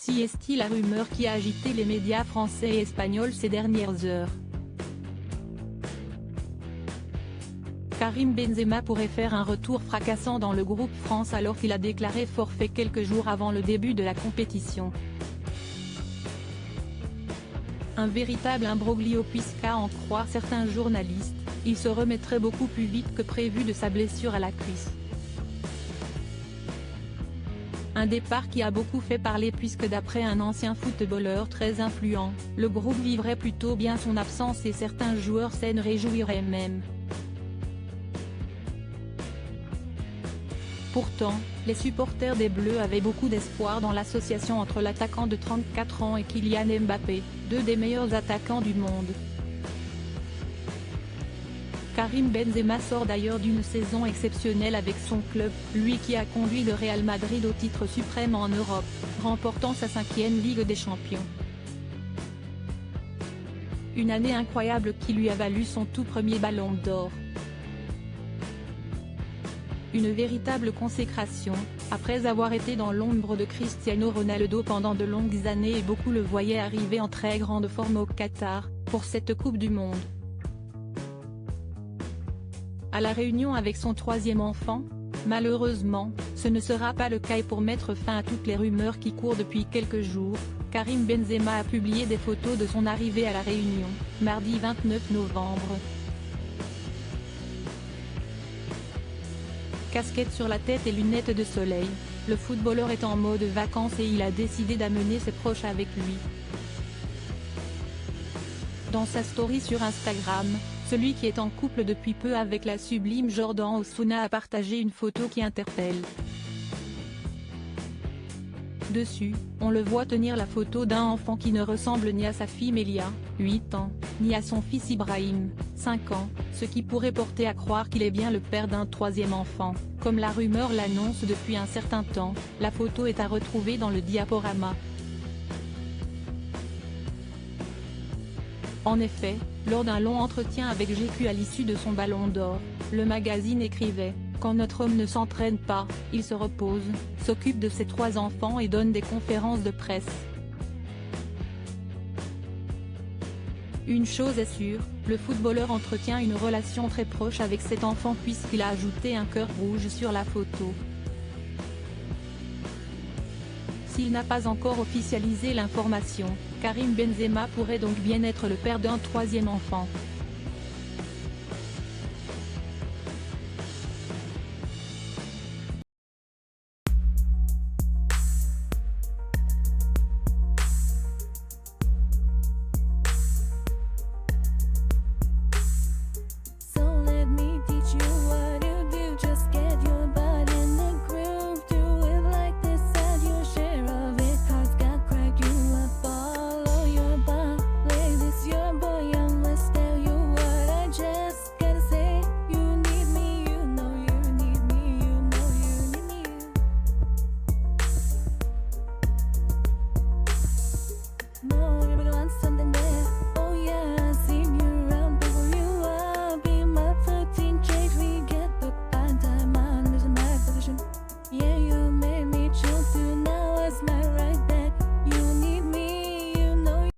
Si est-il la rumeur qui a agité les médias français et espagnols ces dernières heures. Karim Benzema pourrait faire un retour fracassant dans le groupe France alors qu'il a déclaré forfait quelques jours avant le début de la compétition. Un véritable imbroglio puisqu'à en croire certains journalistes, il se remettrait beaucoup plus vite que prévu de sa blessure à la cuisse. Un départ qui a beaucoup fait parler puisque d'après un ancien footballeur très influent, le groupe vivrait plutôt bien son absence et certains joueurs s'en réjouiraient même. Pourtant, les supporters des Bleus avaient beaucoup d'espoir dans l'association entre l'attaquant de 34 ans et Kylian Mbappé, deux des meilleurs attaquants du monde. Karim Benzema sort d'ailleurs d'une saison exceptionnelle avec son club, lui qui a conduit le Real Madrid au titre suprême en Europe, remportant sa 5e Ligue des Champions. Une année incroyable qui lui a valu son tout premier ballon d'or. Une véritable consécration, après avoir été dans l'ombre de Cristiano Ronaldo pendant de longues années et beaucoup le voyaient arriver en très grande forme au Qatar, pour cette Coupe du Monde. À la Réunion avec son 3e enfant, malheureusement, ce ne sera pas le cas et pour mettre fin à toutes les rumeurs qui courent depuis quelques jours, Karim Benzema a publié des photos de son arrivée à la Réunion, mardi 29 novembre. Casquette sur la tête et lunettes de soleil, le footballeur est en mode vacances et il a décidé d'amener ses proches avec lui. Dans sa story sur Instagram, celui qui est en couple depuis peu avec la sublime Jordan Osuna a partagé une photo qui interpelle. Dessus, on le voit tenir la photo d'un enfant qui ne ressemble ni à sa fille Melia, 8 ans, ni à son fils Ibrahim, 5 ans, ce qui pourrait porter à croire qu'il est bien le père d'un 3e enfant, comme la rumeur l'annonce depuis un certain temps. La photo est à retrouver dans le diaporama. En effet, lors d'un long entretien avec GQ à l'issue de son ballon d'or, le magazine écrivait: quand notre homme ne s'entraîne pas, il se repose, s'occupe de ses 3 enfants et donne des conférences de presse. Une chose est sûre, le footballeur entretient une relation très proche avec cet enfant puisqu'il a ajouté un cœur rouge sur la photo. S'il n'a pas encore officialisé l'information, Karim Benzema pourrait donc bien être le père d'un 3e enfant.